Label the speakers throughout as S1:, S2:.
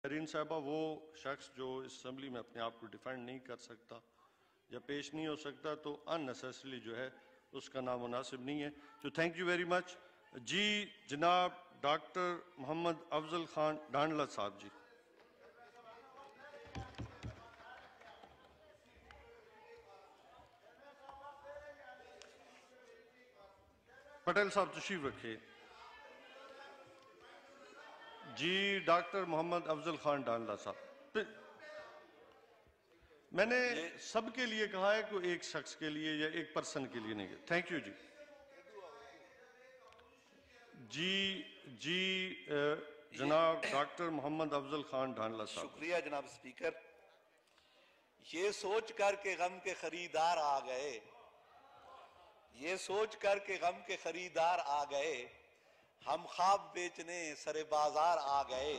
S1: نرین صاحبہ وہ شخص جو اسمبلی میں اپنے آپ کو ڈیفینڈ نہیں کر سکتا یا پیش نہیں ہو سکتا تو اننیسیسریلی جو ہے اس کا نام مناسب نہیں ہے. تو تھینک یو ویری مچ. جی جناب ڈاکٹر محمد افضل خان ڈانڈلہ صاحب. جی پٹیل صاحب تشریف رکھے. جی ڈاکٹر محمد افضل خان ڈانڈلہ صاحب. میں نے سب کے لیے کہا ہے کہ ایک شخص کے لیے یا ایک پرسن کے لیے نہیں ہے. Thank you. جی جناب ڈاکٹر محمد افضل خان ڈانڈلہ صاحب.
S2: شکریہ جناب اسپیکر. یہ سوچ کر کے غم کے خریدار آ گئے، یہ سوچ کر کے غم کے خریدار آ گئے، ہم خواب بیچنے سر بازار آ گئے،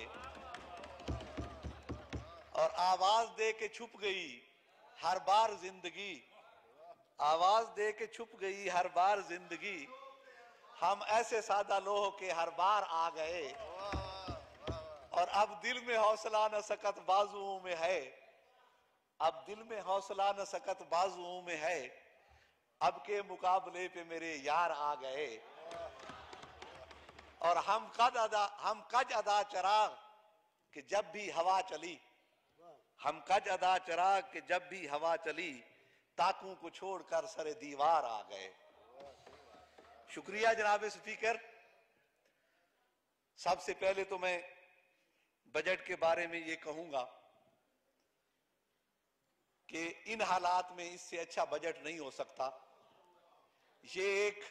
S2: اور آواز دے کے چھپ گئی ہر بار زندگی، آواز دے کے چھپ گئی ہر بار زندگی، ہم ایسے سادہ لوہ کے ہر بار آ گئے، اور اب دل میں حوصلہ نہ سکت بازوؤں میں ہے، اب دل میں حوصلہ نہ سکت بازوؤں میں ہے، اب کے مقابلے پہ میرے یار آ گئے، اور ہم کج ادا چراغ کہ جب بھی ہوا چلی، ہم کج ادا چراغ کہ جب بھی ہوا چلی، تاکوں کو چھوڑ کر سر دیوار آ گئے. شکریہ جناب اسپیکر. سب سے پہلے تو میں بجٹ کے بارے میں یہ کہوں گا کہ ان حالات میں اس سے اچھا بجٹ نہیں ہو سکتا. یہ ایک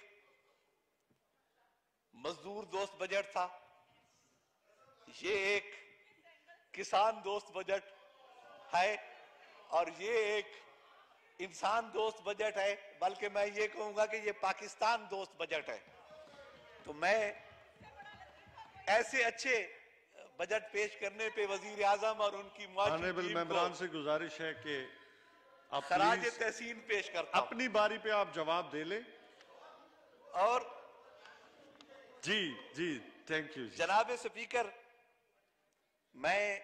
S2: مزدور دوست بجٹ تھا، یہ ایک کسان دوست بجٹ ہے، اور یہ ایک انسان دوست بجٹ ہے، بلکہ میں یہ کہوں گا کہ یہ پاکستان دوست بجٹ ہے. تو میں ایسے اچھے بجٹ پیش کرنے پہ وزیر اعظم اور ان کی معاشی ٹیم
S1: ممبران سے گزارش ہے کہ آپ
S2: خراج تحسین پیش کرتا ہوں.
S1: اپنی باری پہ آپ جواب دے لیں.
S2: اور
S1: جی تھینک یو.
S2: جناب اسپیکر، میں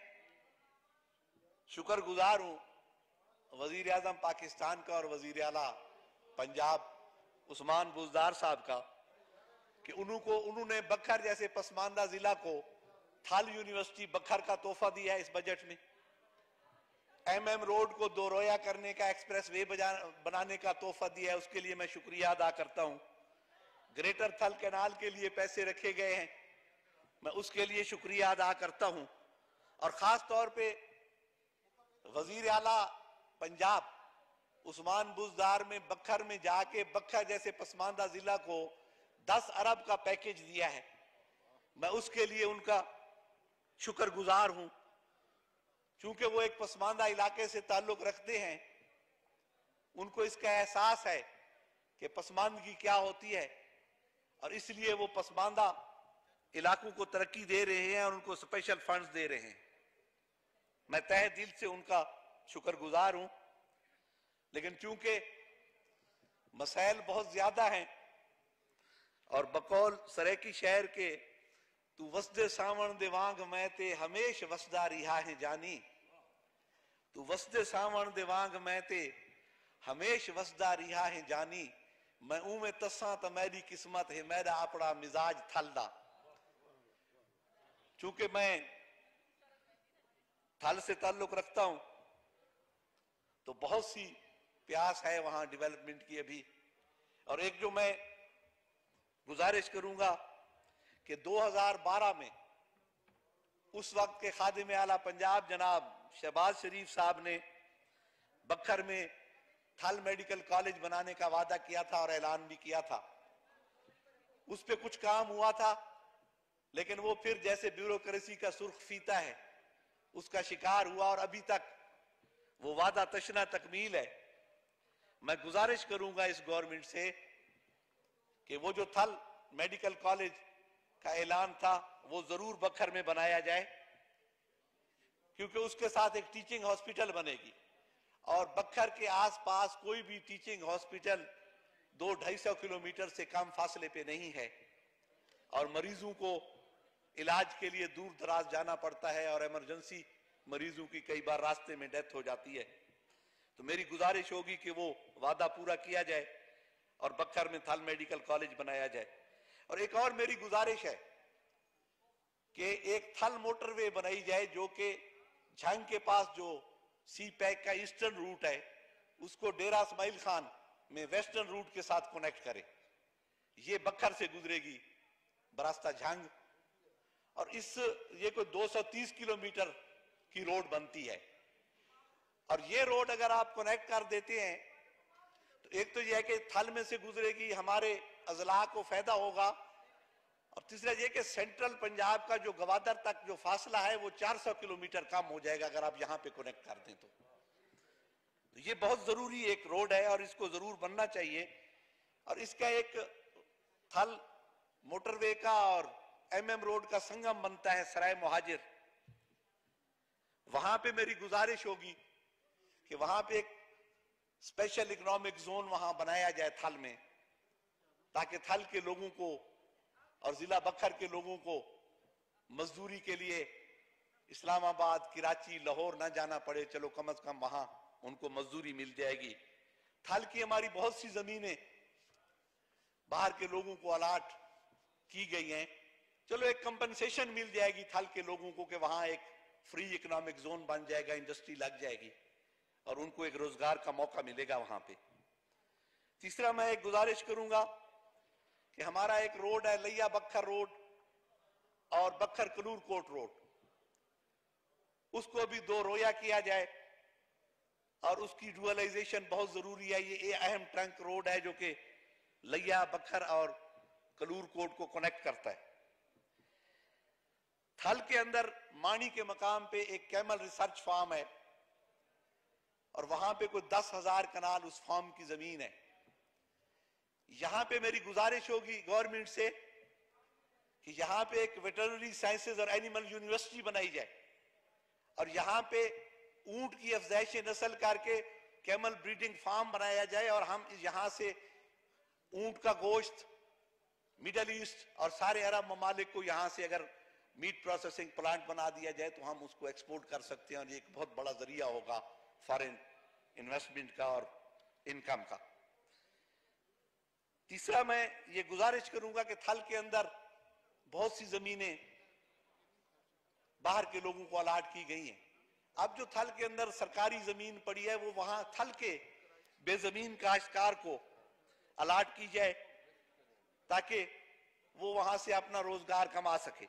S2: شکر گزار ہوں وزیر اعظم پاکستان کا اور وزیر اعلیٰ پنجاب عثمان بزدار صاحب کا کہ انہوں نے بکھر جیسے پسماندہ ضلع کو تھال یونیورسٹی بکھر کا تحفہ دیا ہے اس بجٹ میں. ایم روڈ کو دو رویا کرنے کا، ایکسپریس وے بنانے کا تحفہ دیا ہے، اس کے لیے میں شکریہ ادا کرتا ہوں. گریٹر تھل کینال کے لیے پیسے رکھے گئے ہیں، میں اس کے لیے شکریہ ادا کرتا ہوں. اور خاص طور پہ وزیر اعلیٰ پنجاب عثمان بزدار میں بکھر میں جا کے بکھر جیسے پسماندہ ضلع کو 10 ارب کا پیکیج دیا ہے. میں اس کے لیے ان کا شکر گزار ہوں. چونکہ وہ ایک پسماندہ علاقے سے تعلق رکھتے ہیں، ان کو اس کا احساس ہے کہ پسماندگی کیا ہوتی ہے، اور اس لیے وہ پسماندہ علاقوں کو ترقی دے رہے ہیں اور ان کو اسپیشل فنڈز دے رہے ہیں. میں تہہ دل سے ان کا شکر گزار ہوں. لیکن چونکہ مسائل بہت زیادہ ہیں، اور بقول سریکی شہر کے تو وسد ساون دے وانگ میں تے ہمیش وسدہ رہا ہے جانی، تو وسد ساون دے وانگ میں تے ہمیش وسدہ رہا ہے جانی، میں میں تساں تا میری قسمت ہے میرا اپنا مزاج تھل دا. چونکہ میں تھل سے تعلق رکھتا ہوں تو بہت سی پیاس ہے وہاں ڈیولپمنٹ کی ابھی. اور ایک جو میں گزارش کروں گا کہ 2012 میں اس وقت کے خادم اعلیٰ پنجاب جناب شہباز شریف صاحب نے بکھر میں تھل میڈیکل کالج بنانے کا وعدہ کیا تھا اور اعلان بھی کیا تھا. اس پہ کچھ کام ہوا تھا، لیکن وہ پھر جیسے بیوروکریسی کا سرخ فیتا ہے اس کا شکار ہوا، اور ابھی تک وہ وعدہ تشنا تکمیل ہے. میں گزارش کروں گا اس گورنمنٹ سے کہ وہ جو تھل میڈیکل کالج کا اعلان تھا وہ ضرور بکھر میں بنایا جائے، کیونکہ اس کے ساتھ ایک ٹیچنگ ہاسپٹل بنے گی، اور بکھر کے آس پاس کوئی بھی ٹیچنگ ہاسپٹل 200-250 کلومیٹر سے کم فاصلے پہ نہیں ہے، اور مریضوں کو علاج کے لیے دور دراز جانا پڑتا ہے اور ایمرجنسی مریضوں کی کئی بار راستے میں ڈیتھ ہو جاتی ہے. تو میری گزارش ہوگی کہ وہ وعدہ پورا کیا جائے اور بکھر میں تھل میڈیکل کالج بنایا جائے. اور ایک اور میری گزارش ہے کہ ایک تھل موٹر وے بنائی جائے جو کہ جھنگ کے پاس جو سی پیک کا ایسٹرن روٹ ہے اس کو ڈیرہ اسماعیل خان میں ویسٹرن روٹ کے ساتھ کنیکٹ کرے. یہ بکھر سے گزرے گی براستہ جھنگ اور یہ کوئی 230 کلومیٹر کی روڈ بنتی ہے. اور یہ روڈ اگر آپ کنیکٹ کر دیتے ہیں تو ایک تو یہ ہے کہ تھل میں سے گزرے گی, ہمارے اضلاع کو فائدہ ہوگا, اور تیسرا یہ کہ سینٹرل پنجاب کا جو گوادر تک جو فاصلہ ہے وہ 400 کلومیٹر کم ہو جائے گا اگر آپ یہاں پہ کنیکٹ کر دیں. تو یہ بہت ضروری ایک روڈ ہے اور اس کو ضرور بننا چاہیے. اور اس کا ایک تھل موٹر وے کا اور ایم ایم روڈ کا سنگم بنتا ہے سرائے مہاجر. وہاں پہ میری گزارش ہوگی کہ وہاں پہ ایک اسپیشل اکنامک زون وہاں بنایا جائے تھل میں, تاکہ تھل کے لوگوں کو اور ضلع بکھر کے لوگوں کو مزدوری کے لیے اسلام آباد, کراچی, لاہور نہ جانا پڑے. چلو کم از کم وہاں ان کو مزدوری مل جائے گی. تھل کی ہماری بہت سی زمینیں باہر کے لوگوں کو الاٹ کی گئی ہیں, چلو ایک کمپنسیشن مل جائے گی تھل کے لوگوں کو کہ وہاں ایک فری اکنامک زون بن جائے گا, انڈسٹری لگ جائے گی اور ان کو ایک روزگار کا موقع ملے گا وہاں پہ. تیسرا میں ایک گزارش کروں گا کہ ہمارا ایک روڈ ہے لیا بکھر روڈ اور بکھر کلور کوٹ روڈ, اس کو بھی 2 رویا کیا جائے اور اس کی ڈوئلائزیشن بہت ضروری ہے. یہ اہم ٹرنک روڈ ہے جو کہ لیا بکھر اور کلور کوٹ کو کنیکٹ کرتا ہے. تھل کے اندر مانی کے مقام پہ ایک کیمل ریسرچ فارم ہے اور وہاں پہ کوئی 10,000 کنال اس فارم کی زمین ہے. یہاں پہ میری گزارش ہوگی گورنمنٹ سے کہ یہاں پہ ایک ویٹرنری سائنسز اور اینیمل یونیورسٹی بنائی جائے اور یہاں پہ اونٹ کی افزائش نسل کر کے کیمل بریڈنگ فارم بنایا جائے اور ہم یہاں سے اونٹ کا گوشت مڈل ایسٹ اور سارے عرب ممالک کو یہاں سے اگر میٹ پروسیسنگ پلانٹ بنا دیا جائے تو ہم اس کو ایکسپورٹ کر سکتے ہیں اور یہ ایک بہت بڑا ذریعہ ہوگا فارن انویسٹمنٹ کا اور انکم کا. تیسرا میں یہ گزارش کروں گا کہ تھل کے اندر بہت سی زمینیں باہر کے لوگوں کو الاٹ کی گئی ہیں. اب جو تھل کے اندر سرکاری زمین پڑی ہے وہ وہاں تھل کے بے زمین کاشتکار کو الاٹ کی جائے تاکہ وہ وہاں سے اپنا روزگار کما سکے.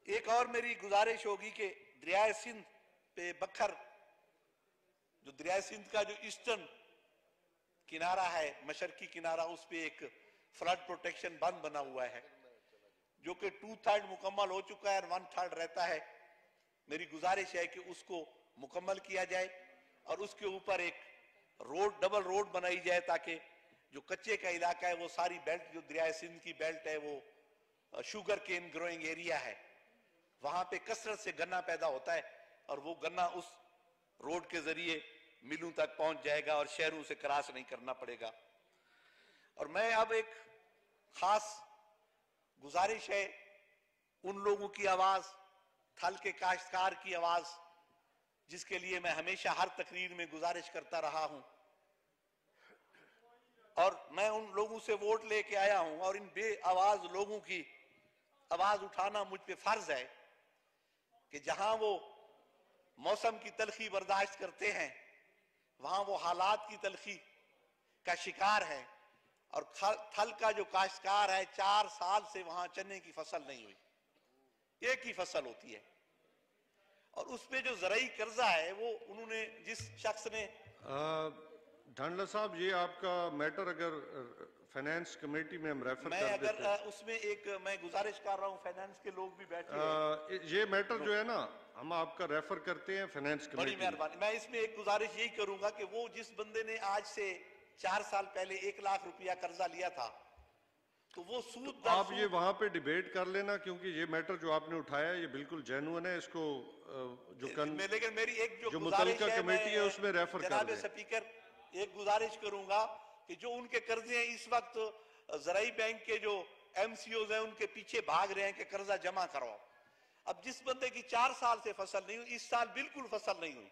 S2: ایک اور میری گزارش ہوگی کہ دریائے سندھ پہ بکھر جو دریائے سندھ کا جو ایسٹرن کنارہ ہے, مشرقی کنارہ, اس پہ ایک فلڈ پروٹیکشن بند بنا ہوا ہے جو کہ 2/3 مکمل ہو چکا ہے اور 1/3 رہتا ہے. میری گزارش ہے کہ اس کو مکمل کیا جائے اور اس کے اوپر ایک روڈ, ڈبل روڈ بنائی جائے تاکہ جو کچے کا علاقہ ہے وہ ساری بیلٹ جو دریائے سندھ کی بیلٹ ہے وہ شوگر کین گروئنگ ایریا ہے, وہاں پہ کثرت سے گنا پیدا ہوتا ہے اور وہ گنا اس روڈ کے ذریعے ملوں تک پہنچ جائے گا اور شہروں سے کراس نہیں کرنا پڑے گا. اور میں اب ایک خاص گزارش ہے ان لوگوں کی آواز, تھل کے کاشتکار کی آواز, جس کے لیے میں ہمیشہ ہر تقریر میں گزارش کرتا رہا ہوں اور میں ان لوگوں سے ووٹ لے کے آیا ہوں اور ان بے آواز لوگوں کی آواز اٹھانا مجھ پہ فرض ہے کہ جہاں وہ موسم کی تلخی برداشت کرتے ہیں وہاں وہ حالات کی تلخی کا شکار ہے. اور تھل کا جو کاشتکار ہے 4 سال سے وہاں چنے کی فصل نہیں ہوئی, ایک ہی فصل ہوتی ہے اور اس پہ جو زرعی قرضہ ہے وہ انہوں نے جس شخص نے
S1: ڈھانڈلا صاحب یہ آپ کا میٹر اگر فائنانس کمیٹی میں ہم ریفر
S2: میں
S1: کر
S2: اگر
S1: دیتے
S2: اس میں ایک میں گزارش کر رہا ہوں فائنانس کے لوگ بھی بیٹھے ہیں,
S1: یہ میٹر جو ہے نا ہم آپ کا ریفر کرتے ہیں فائنانس
S2: بڑی
S1: کمیٹی.
S2: مہربانی. میں اس میں ایک گزارش یہی کروں گا کہ وہ جس بندے نے آج سے 4 سال پہلے 1 لاکھ روپیہ قرضہ لیا تھا تو وہ سود در
S1: آپ یہ
S2: سود
S1: وہاں پہ ڈیبیٹ کر لینا کیونکہ یہ میٹر جو آپ نے اٹھایا ہے یہ بالکل جینوئن ہے, اس کو
S2: لیکن میری ایک
S1: جو
S2: گزارش
S1: متعلقہ
S2: ہے
S1: کمیٹی ہے اس میں ریفر کر
S2: جناب
S1: دیں.
S2: سپیکر ایک گزارش کروں گا کہ جو ان کے قرضے ہیں اس وقت زرعی بینک کے جو MCOs ہیں ان کے پیچھے بھاگ رہے ہیں کہ قرضہ جمع کرواؤ. اب جس بندے کی 4 سال سے فصل نہیں ہوئی, اس سال بالکل فصل نہیں ہوئی,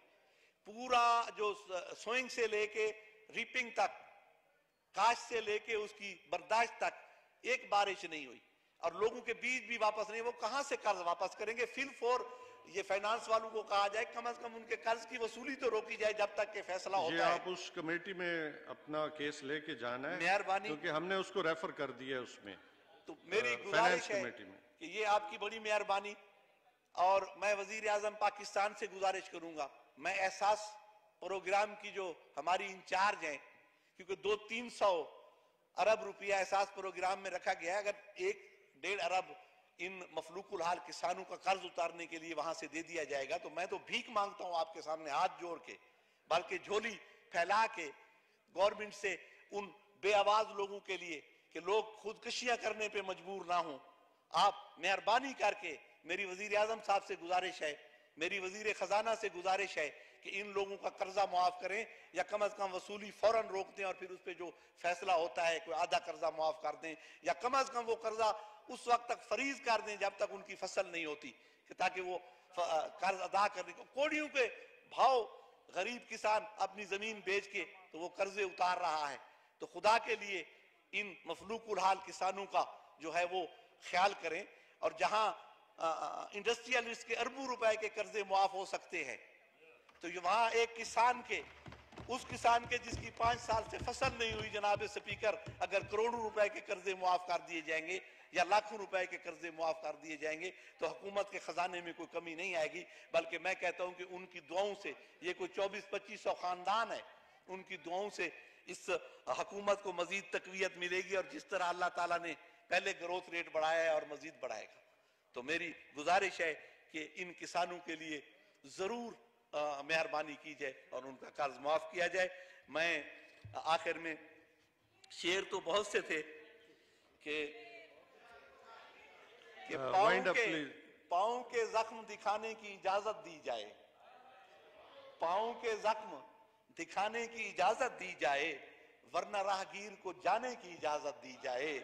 S2: پورا جو سوئنگ سے لے کے ریپنگ تک, کاشت سے لے کے اس کی برداشت تک ایک بارش نہیں ہوئی, اور لوگوں کے بیج بھی واپس نہیں, وہ کہاں سے قرض واپس کریں گے؟ فل فور یہ فائنانس والوں کو کہا جائے کم از کم ان کے قرض کی وصولی تو روکی جائے جب تک کہ فیصلہ
S1: یہ
S2: ہوتا ہے.
S1: آپ اس کمیٹی میں اپنا کیس لے کے جانا ہے,
S2: مہربانی.
S1: کیونکہ ہم نے اس کو ریفر کر دیا ہے اس میں,
S2: تو میری
S1: فائنانس
S2: گزارش ہے
S1: کمیٹی میں.
S2: کہ یہ آپ کی بڑی مہربانی, اور میں وزیر اعظم پاکستان سے گزارش کروں گا, میں احساس پروگرام کی جو ہماری انچارج ہیں, کیونکہ 200-300 ارب روپیہ احساس پروگرام میں رکھا گیا ہے, اگر 1-1.5 ارب ان مفلوق الحال کسانوں کا قرض اتارنے کے لیے وہاں سے دے دیا جائے گا, تو میں تو بھیک مانگتا ہوں آپ کے سامنے ہاتھ جوڑ کے, بلکہ جھولی پھیلا کے گورنمنٹ سے ان بے آواز لوگوں کے لیے کہ لوگ خودکشیاں کرنے پہ مجبور نہ ہوں. آپ مہربانی کر کے, میری وزیر اعظم صاحب سے گزارش ہے, میری وزیر خزانہ سے گزارش ہے کہ ان لوگوں کا قرضہ معاف کریں, یا کم از کم وصولی فوراً روک دیں, اور پھر اس پہ جو فیصلہ ہوتا ہے کوئی آدھا قرضہ معاف کر دیں, یا کم از کم وہ قرضہ اس وقت تک فریز کر دیں جب تک ان کی فصل نہیں ہوتی, کہ تاکہ وہ قرض ادا کرنے کو. کوڑیوں کے بھاؤ غریب کسان اپنی زمین بیچ کے تو وہ قرضے اتار رہا ہے, تو خدا کے لیے ان مفلوق الحال کسانوں کا جو ہے وہ خیال کریں, اور جہاں انڈسٹریلسٹ کے اربوں روپے کے قرضے معاف ہو سکتے ہیں, تو وہاں ایک کسان کے, اس کسان کے جس کی 5 سال سے فصل نہیں ہوئی, جناب سپیکر, اگر کروڑوں روپے کے قرضے معاف کر دیے جائیں گے یا لاکھوں روپے کے قرضے معاف کر دیے جائیں گے, تو حکومت کے خزانے میں کوئی کمی نہیں آئے گی, بلکہ میں کہتا ہوں کہ ان کی دعاؤں سے, یہ کوئی 2400-2500 خاندان ہے, ان کی دعاؤں سے اس حکومت کو مزید تقویت ملے گی, اور جس طرح اللہ تعالیٰ نے پہلے گروتھ ریٹ بڑھایا ہے اور مزید بڑھائے گا. تو میری گزارش ہے کہ ان کسانوں کے لیے ضرور مہربانی کی جائے اور ان کا قرض معاف کیا جائے. میں آخر میں, شعر تو بہت سے تھے کہ پاؤں کے زخم دکھانے کی اجازت دی جائے, پاؤں کے زخم دکھانے کی اجازت دی جائے, ورنہ راہگیر کو جانے کی اجازت دی جائے.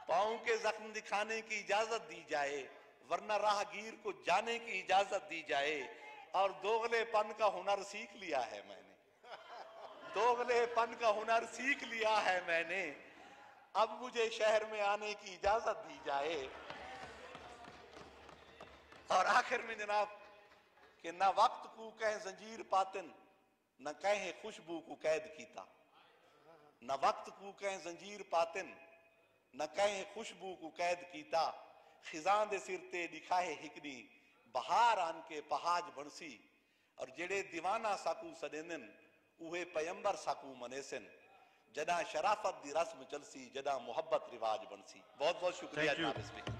S2: پاؤں کے زخم دکھانے کی اجازت دی جائے, ورنہ راہگیر کو جانے کی اجازت دی جائے. اور دوغلے پن کا ہنر سیکھ لیا ہے میں نے, دوغلے پن کا ہنر سیکھ لیا ہے میں نے, اب مجھے شہر میں آنے کی اجازت دی جائے. اور آخر میں جناب کہ نہ وقت کو کہیں زنجیر پاتن, نہ کہیں خوشبو کو قید کیتا, نہ وقت کو کہیں زنجیر پاتن, نہ کہیں خوشبو کو قید کیتا. خزاں دے سر تے دکھائے ہکنی, بہار آن کے پہاج بنسی. اور جڑے دیوانہ ساکو سدینن, اوہے پیمبر ساکو منیسن. جدا شرافت دی رسم چلسی, جدا محبت رواج بنسی. بہت بہت شکریہ جناب اسپیکر.